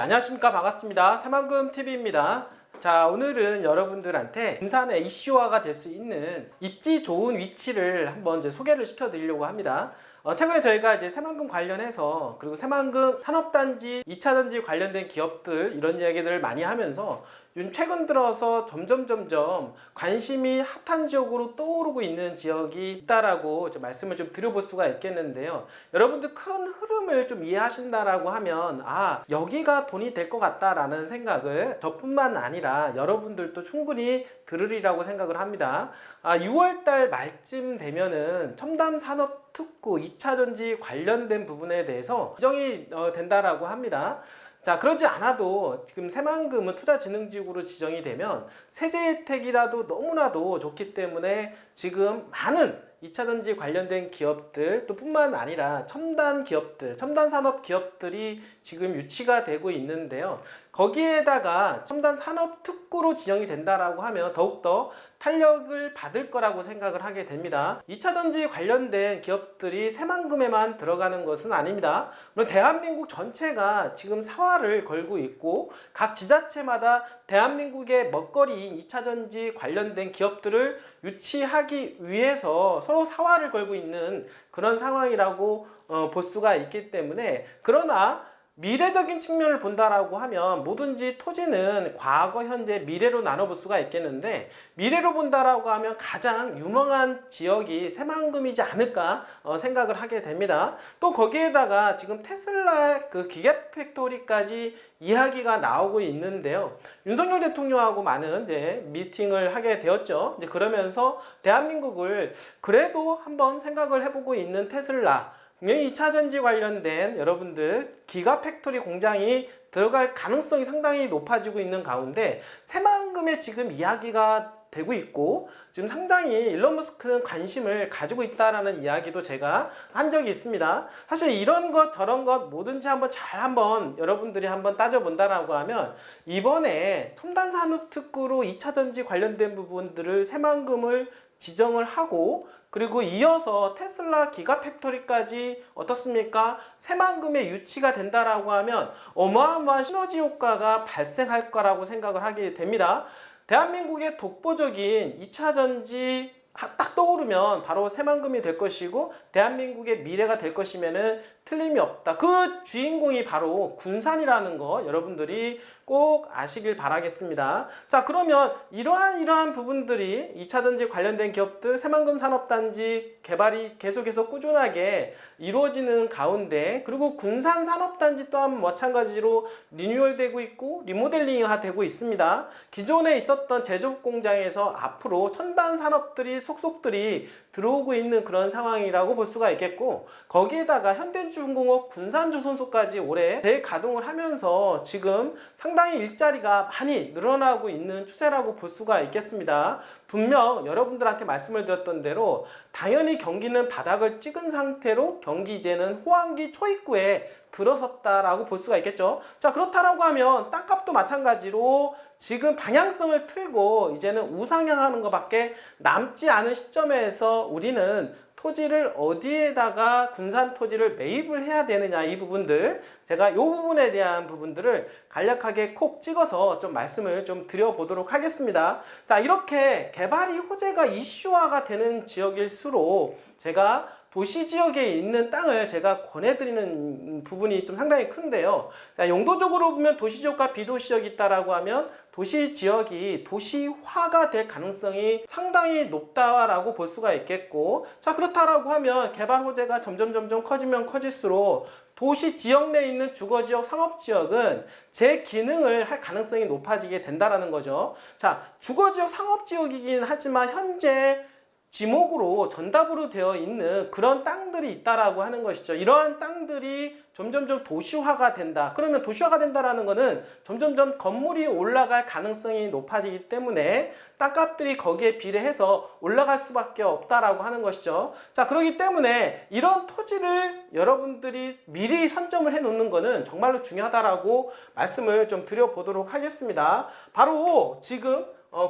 안녕하십니까. 반갑습니다. 새만금TV입니다. 자, 오늘은 여러분들한테 부산의 이슈화가 될 수 있는 입지 좋은 위치를 한번 이제 소개를 시켜드리려고 합니다. 최근에 저희가 이제 새만금 관련해서 그리고 새만금 산업단지, 2차전지 관련된 기업들 이런 이야기들을 많이 하면서 최근 들어서 점점 관심이 핫한 지역으로 떠오르고 있는 지역이 있다라고 말씀을 좀 드려볼 수가 있겠는데요. 여러분들 큰 흐름을 좀 이해하신다라고 하면 여기가 돈이 될 것 같다라는 생각을 저뿐만 아니라 여러분들도 충분히 들으리라고 생각을 합니다. 6월달 말쯤 되면은 첨단산업특구 2차전지 관련된 부분에 대해서 지정이 된다라고 합니다. 자, 그러지 않아도 지금 새만금은 투자진흥지역으로 지정이 되면 세제 혜택이라도 너무나도 좋기 때문에 지금 많은 2차전지 관련된 기업들 또 뿐만 아니라 첨단 기업들, 첨단 산업 기업들이 지금 유치가 되고 있는데요. 거기에다가 첨단 산업 특구로 지정이 된다라고 하면 더욱더 탄력을 받을 거라고 생각을 하게 됩니다. 2차전지 관련된 기업들이 새만금에만 들어가는 것은 아닙니다. 물론 대한민국 전체가 지금 사활을 걸고 있고 각 지자체마다 대한민국의 먹거리인 2차전지 관련된 기업들을 유치하기 위해서 서로 사활을 걸고 있는 그런 상황이라고 볼 수가 있기 때문에, 그러나 미래적인 측면을 본다라고 하면 뭐든지 토지는 과거, 현재, 미래로 나눠볼 수가 있겠는데, 미래로 본다라고 하면 가장 유망한 지역이 새만금이지 않을까 생각을 하게 됩니다. 또 거기에다가 지금 테슬라 그 기계팩토리까지 이야기가 나오고 있는데요. 윤석열 대통령하고 많은 이제 미팅을 하게 되었죠. 이제 그러면서 대한민국을 그래도 한번 생각을 해보고 있는 테슬라, 2차전지 관련된 여러분들 기가팩토리 공장이 들어갈 가능성이 상당히 높아지고 있는 가운데 새만금에 지금 이야기가 되고 있고 지금 상당히 일론 머스크는 관심을 가지고 있다라는 이야기도 제가 한 적이 있습니다. 사실 이런 것 저런 것 뭐든지 한번 여러분들이 한번 따져본다라고 하면 이번에 첨단산업특구로 2차전지 관련된 부분들을 새만금을 지정을 하고, 그리고 이어서 테슬라 기가팩토리까지 어떻습니까? 새만금에 유치가 된다라고 하면 어마어마한 시너지 효과가 발생할 거라고 생각을 하게 됩니다. 대한민국의 독보적인 2차전지 딱 떠오르면 바로 새만금이 될 것이고 대한민국의 미래가 될 것이면은 틀림이 없다. 그 주인공이 바로 군산이라는 거 여러분들이 꼭 아시길 바라겠습니다. 자, 그러면 이러한 부분들이 2차전지 관련된 기업들 새만금 산업단지 개발이 계속해서 꾸준하게 이루어지는 가운데, 그리고 군산 산업단지 또한 마찬가지로 리뉴얼되고 있고 리모델링이 되고 있습니다. 기존에 있었던 제조업 공장에서 앞으로 첨단 산업들이 속속들이 들어오고 있는 그런 상황이라고 볼 수가 있겠고, 거기에다가 현대중공업 군산조선소까지 올해 재가동을 하면서 지금 상당히 일자리가 많이 늘어나고 있는 추세라고 볼 수가 있겠습니다. 분명 여러분들한테 말씀을 드렸던 대로 당연히 경기는 바닥을 찍은 상태로 경기 이제는 호황기 초입구에 들어섰다라고 볼 수가 있겠죠. 자, 그렇다라고 하면 땅값도 마찬가지로 지금 방향성을 틀고 이제는 우상향하는 것밖에 남지 않은 시점에서 우리는 토지를 어디에다가 군산 토지를 매입을 해야 되느냐, 이 부분들 제가 이 부분에 대한 부분들을 간략하게 콕 찍어서 좀 말씀을 좀 드려보도록 하겠습니다. 자, 이렇게 개발이 호재가 이슈화가 되는 지역일수록 제가 도시 지역에 있는 땅을 제가 권해드리는 부분이 좀 상당히 큰데요. 자, 용도적으로 보면 도시 지역과 비도시 지역이 있다라고 하면 도시 지역이 도시화가 될 가능성이 상당히 높다라고 볼 수가 있겠고, 자, 그렇다라고 하면 개발 호재가 점점 커지면 커질수록 도시 지역 내에 있는 주거지역, 상업지역은 제 기능을 할 가능성이 높아지게 된다라는 거죠. 자, 주거지역, 상업지역이긴 하지만 현재 지목으로 전답으로 되어 있는 그런 땅들이 있다라고 하는 것이죠. 이러한 땅들이 점점 도시화가 된다. 그러면 도시화가 된다라는 것은 점점 건물이 올라갈 가능성이 높아지기 때문에 땅값들이 거기에 비례해서 올라갈 수밖에 없다라고 하는 것이죠. 자, 그렇기 때문에 이런 토지를 여러분들이 미리 선점을 해 놓는 것은 정말로 중요하다라고 말씀을 좀 드려보도록 하겠습니다. 바로 지금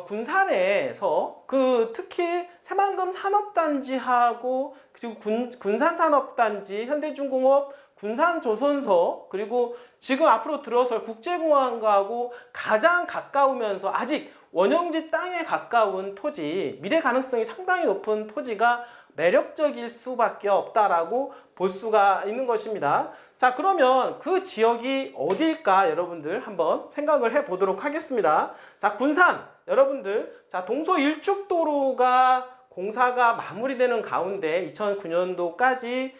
군산에서 특히 새만금 산업단지하고 그리고 군산산업단지, 현대중공업, 군산조선소, 그리고 지금 앞으로 들어설 국제공항하고 가장 가까우면서 아직 원형지 땅에 가까운 토지, 미래 가능성이 상당히 높은 토지가 매력적일 수밖에 없다라고 볼 수가 있는 것입니다. 자, 그러면 그 지역이 어딜까 여러분들 한번 생각을 해 보도록 하겠습니다. 자, 군산 여러분들, 자, 동서 일축도로가 공사가 마무리되는 가운데 2009년도까지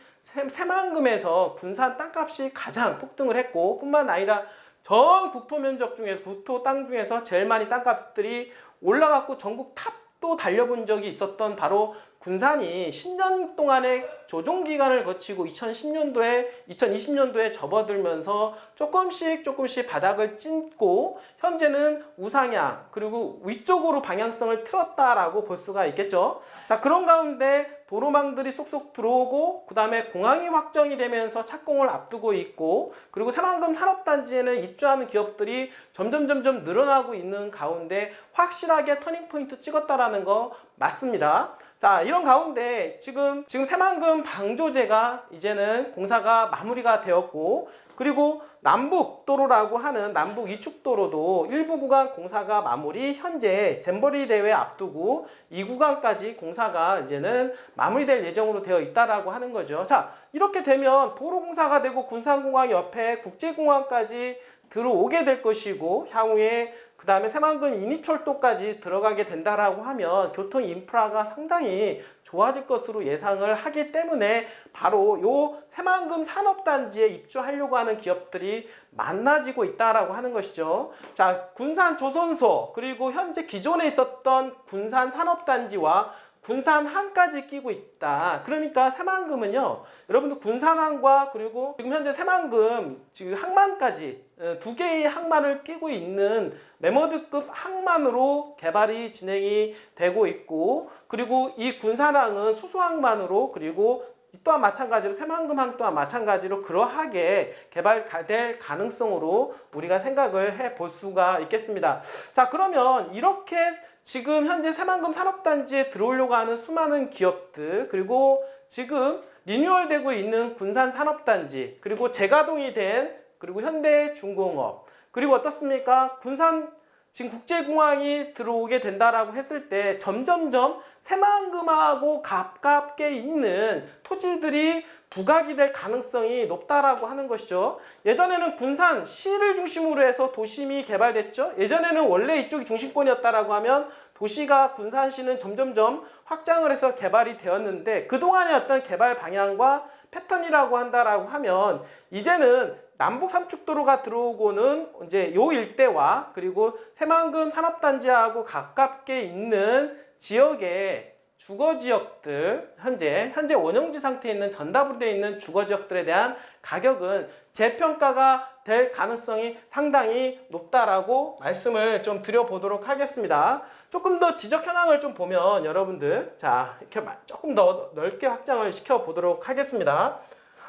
새만금에서 군산 땅값이 가장 폭등을 했고, 뿐만 아니라 전 국토 면적 중에서, 국토 땅 중에서 제일 많이 땅값들이 올라갔고 전국 탑도 달려본 적이 있었던 바로 군산이 10년 동안의 조정 기간을 거치고 2020년도에 접어들면서 조금씩 바닥을 찢고 현재는 우상향, 그리고 위쪽으로 방향성을 틀었다라고 볼 수가 있겠죠. 자, 그런 가운데 도로망들이 쏙쏙 들어오고, 그 다음에 공항이 확정이 되면서 착공을 앞두고 있고, 그리고 새만금 산업단지에는 입주하는 기업들이 점점 늘어나고 있는 가운데 확실하게 터닝포인트 찍었다라는 거 맞습니다. 자, 이런 가운데 지금 새만금 방조제가 이제는 공사가 마무리가 되었고, 그리고 남북도로라고 하는 남북 이축도로도 일부 구간 공사가 마무리, 현재 잼버리 대회 앞두고 이 구간까지 공사가 이제는 마무리될 예정으로 되어 있다라고 하는 거죠. 자, 이렇게 되면 도로 공사가 되고 군산공항 옆에 국제공항까지 들어오게 될 것이고, 향후에 그 다음에 새만금 인이철도까지 들어가게 된다라고 하면 교통 인프라가 상당히 좋아질 것으로 예상을 하기 때문에 바로 요 새만금 산업단지에 입주하려고 하는 기업들이 많아지고 있다라고 하는 것이죠. 자, 군산조선소, 그리고 현재 기존에 있었던 군산산업단지와 군산항까지 끼고 있다. 그러니까 새만금은요, 여러분들 군산항과 그리고 지금 현재 새만금 지금 항만까지 두 개의 항만을 끼고 있는 매머드급 항만으로 개발이 진행이 되고 있고, 그리고 이 군산항은 수소항만으로, 그리고 또한 마찬가지로 새만금항 또한 마찬가지로 그러하게 개발될 가능성으로 우리가 생각을 해 볼 수가 있겠습니다. 자, 그러면 이렇게 지금 현재 새만금 산업단지에 들어오려고 하는 수많은 기업들, 그리고 지금 리뉴얼되고 있는 군산 산업단지, 그리고 재가동이 된 그리고 현대중공업, 그리고 어떻습니까? 군산 지금 국제공항이 들어오게 된다라고 했을 때 점점점 새만금하고 가깝게 있는 토지들이 부각이 될 가능성이 높다라고 하는 것이죠. 예전에는 군산시를 중심으로 해서 도심이 개발됐죠. 예전에는 원래 이쪽이 중심권이었다라고 하면 도시가 군산시는 점점점 확장을 해서 개발이 되었는데, 그동안의 어떤 개발 방향과 패턴이라고 한다라고 하면 이제는 남북 삼축도로가 들어오고는 이제 요 일대와 그리고 새만금 산업단지하고 가깝게 있는 지역의 주거지역들, 현재 원형지 상태에 있는 전답으로 되어 있는 주거지역들에 대한 가격은 재평가가 될 가능성이 상당히 높다라고 말씀을 좀 드려보도록 하겠습니다. 조금 더 지적 현황을 좀 보면 여러분들, 자, 이렇게 조금 더 넓게 확장을 시켜보도록 하겠습니다.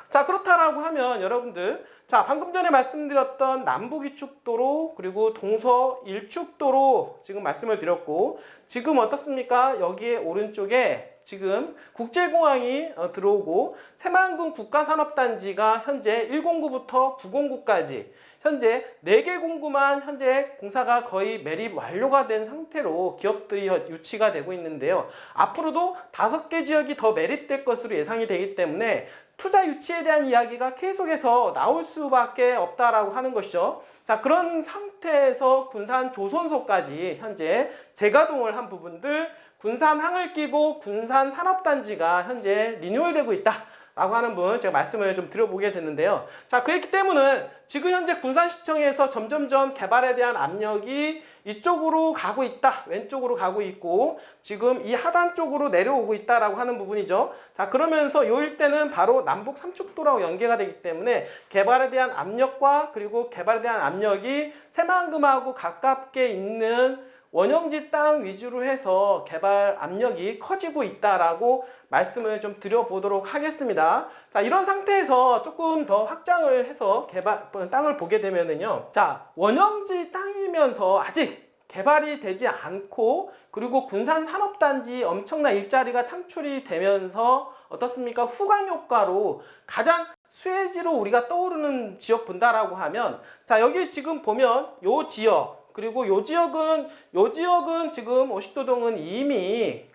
자, 그렇다라고 하면 여러분들, 자, 방금 전에 말씀드렸던 남북 이축도로 그리고 동서 일축도로 지금 말씀을 드렸고, 지금 어떻습니까? 여기에 오른쪽에 지금 국제공항이 들어오고 새만금 국가산업단지가 현재 109부터 909까지 현재 4개 공구만 현재 공사가 거의 매립 완료가 된 상태로 기업들이 유치가 되고 있는데요. 앞으로도 5개 지역이 더 매립될 것으로 예상이 되기 때문에 투자 유치에 대한 이야기가 계속해서 나올 수밖에 없다라고 하는 것이죠. 자, 그런 상태에서 군산 조선소까지 현재 재가동을 한 부분들, 군산항을 끼고 군산 산업단지가 현재 리뉴얼되고 있다 라고 하는 분 제가 말씀을 좀 드려보게 됐는데요. 자, 그렇기 때문에 지금 현재 군산시청에서 점점점 개발에 대한 압력이 이쪽으로 가고 있다, 왼쪽으로 가고 있고 지금 이 하단 쪽으로 내려오고 있다라고 하는 부분이죠. 자, 그러면서 요 일대는 바로 남북 삼축도로하고 연계가 되기 때문에 개발에 대한 압력과 그리고 개발에 대한 압력이 새만금하고 가깝게 있는 원형지 땅 위주로 해서 개발 압력이 커지고 있다라고 말씀을 좀 드려보도록 하겠습니다. 자, 이런 상태에서 조금 더 확장을 해서 땅을 보게 되면은요. 자, 원형지 땅이면서 아직 개발이 되지 않고 그리고 군산 산업단지 엄청난 일자리가 창출이 되면서 어떻습니까? 후광 효과로 가장 수혜지로 우리가 떠오르는 지역 본다라고 하면 자 여기 지금 보면 요 지역 그리고 요 지역은 지금 오식도동은 이미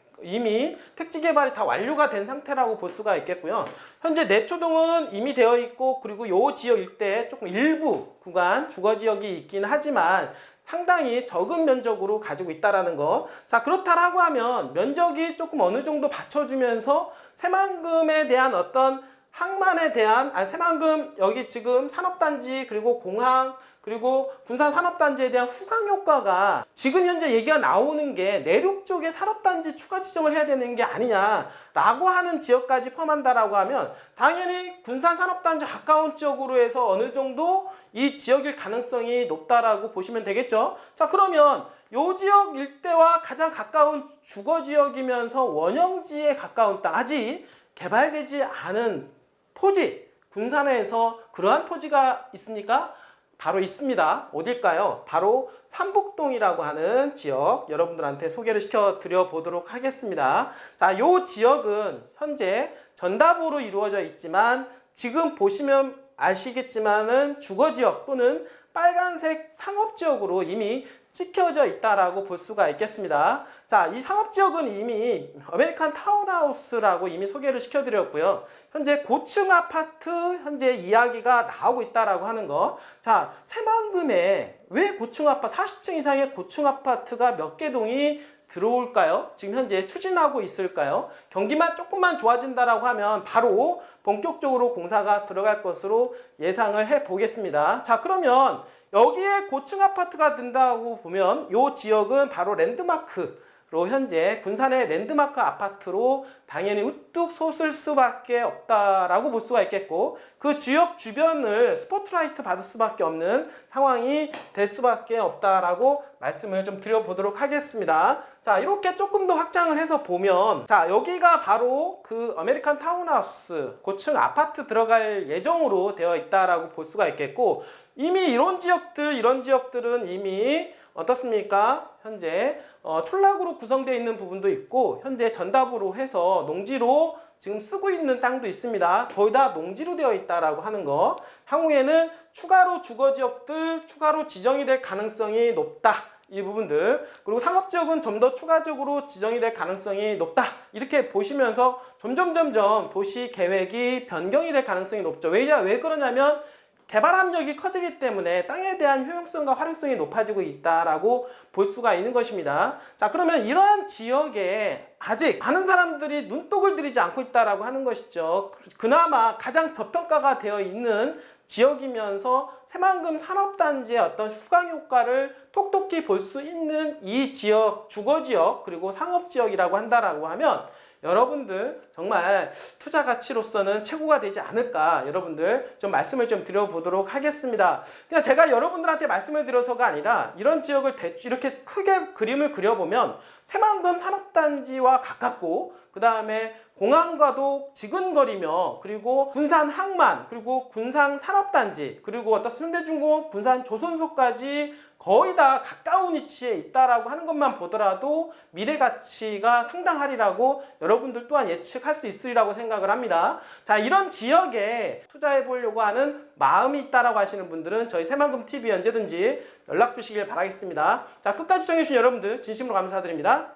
택지 개발이 다 완료가 된 상태라고 볼 수가 있겠고요. 현재 내초동은 이미 되어 있고 그리고 요 지역 일대에 조금 일부 구간 주거 지역이 있긴 하지만 상당히 적은 면적으로 가지고 있다라는 거. 자, 그렇다라고 하면 면적이 조금 어느 정도 받쳐주면서 새만금에 대한 어떤 항만에 대한 새만금 여기 지금 산업단지 그리고 공항 그리고 군산 산업단지에 대한 후광 효과가 지금 현재 얘기가 나오는 게 내륙 쪽에 산업단지 추가 지정을 해야 되는 게 아니냐라고 하는 지역까지 포함한다라고 하면 당연히 군산 산업단지 가까운 지역으로 해서 어느 정도 이 지역일 가능성이 높다라고 보시면 되겠죠. 자, 그러면 요 지역 일대와 가장 가까운 주거 지역이면서 원형지에 가까운 땅 아직 개발되지 않은 토지 군산에서 그러한 토지가 있습니까? 바로 있습니다. 어딜까요? 바로 삼북동이라고 하는 지역 여러분들한테 소개를 시켜드려 보도록 하겠습니다. 자, 요 지역은 현재 전답으로 이루어져 있지만 지금 보시면 아시겠지만은 주거지역 또는 빨간색 상업지역으로 이미 찍혀져 있다라고 볼 수가 있겠습니다. 자, 이 상업지역은 이미 아메리칸 타운하우스라고 이미 소개를 시켜드렸고요. 현재 고층 아파트 현재 이야기가 나오고 있다라고 하는 거. 자, 새만금에 왜 고층 아파트 40층 이상의 고층 아파트가 몇 개 동이 들어올까요? 지금 현재 추진하고 있을까요? 경기만 조금만 좋아진다라고 하면 바로 본격적으로 공사가 들어갈 것으로 예상을 해 보겠습니다. 자, 그러면 여기에 고층 아파트가 든다고 보면 이 지역은 바로 랜드마크로 현재 군산의 랜드마크 아파트로 당연히 우뚝 솟을 수밖에 없다라고 볼 수가 있겠고 그 지역 주변을 스포트라이트 받을 수밖에 없는 상황이 될 수밖에 없다라고 말씀을 좀 드려보도록 하겠습니다. 자, 이렇게 조금 더 확장을 해서 보면 자, 여기가 바로 그 아메리칸 타운하우스 고층 아파트 들어갈 예정으로 되어 있다라고 볼 수가 있겠고 이미 이런 지역들은 이미 어떻습니까? 현재 촌락으로 구성되어 있는 부분도 있고 현재 전답으로 해서 농지로 지금 쓰고 있는 땅도 있습니다. 거의 다 농지로 되어 있다라고 하는 거. 향후에는 추가로 주거지역들 추가로 지정이 될 가능성이 높다. 이 부분들 그리고 상업지역은 좀 더 추가적으로 지정이 될 가능성이 높다 이렇게 보시면서 점점 도시 계획이 변경이 될 가능성이 높죠. 왜 그러냐면 개발 압력이 커지기 때문에 땅에 대한 효용성과 활용성이 높아지고 있다라고 볼 수가 있는 것입니다. 자, 그러면 이러한 지역에 아직 많은 사람들이 눈독을 들이지 않고 있다라고 하는 것이죠. 그나마 가장 저평가가 되어 있는 지역이면서 새만금 산업단지의 어떤 후광 효과를 톡톡히 볼 수 있는 이 지역, 주거지역 그리고 상업지역이라고 한다라고 하면 여러분들 정말 투자 가치로서는 최고가 되지 않을까 여러분들 좀 말씀을 좀 드려보도록 하겠습니다. 그냥 제가 여러분들한테 말씀을 드려서가 아니라 이런 지역을 이렇게 크게 그림을 그려보면 새만금 산업단지와 가깝고 그 다음에 공항과도 지근거리며 그리고 군산 항만 그리고 군산 산업단지 그리고 어떤 현대중공업 군산 조선소까지 거의 다 가까운 위치에 있다라고 하는 것만 보더라도 미래 가치가 상당하리라고 여러분들 또한 예측할 수 있으리라고 생각을 합니다. 자, 이런 지역에 투자해 보려고 하는 마음이 있다라고 하시는 분들은 저희 새만금 TV에 언제든지 연락 주시길 바라겠습니다. 자, 끝까지 시청해 주신 여러분들 진심으로 감사드립니다.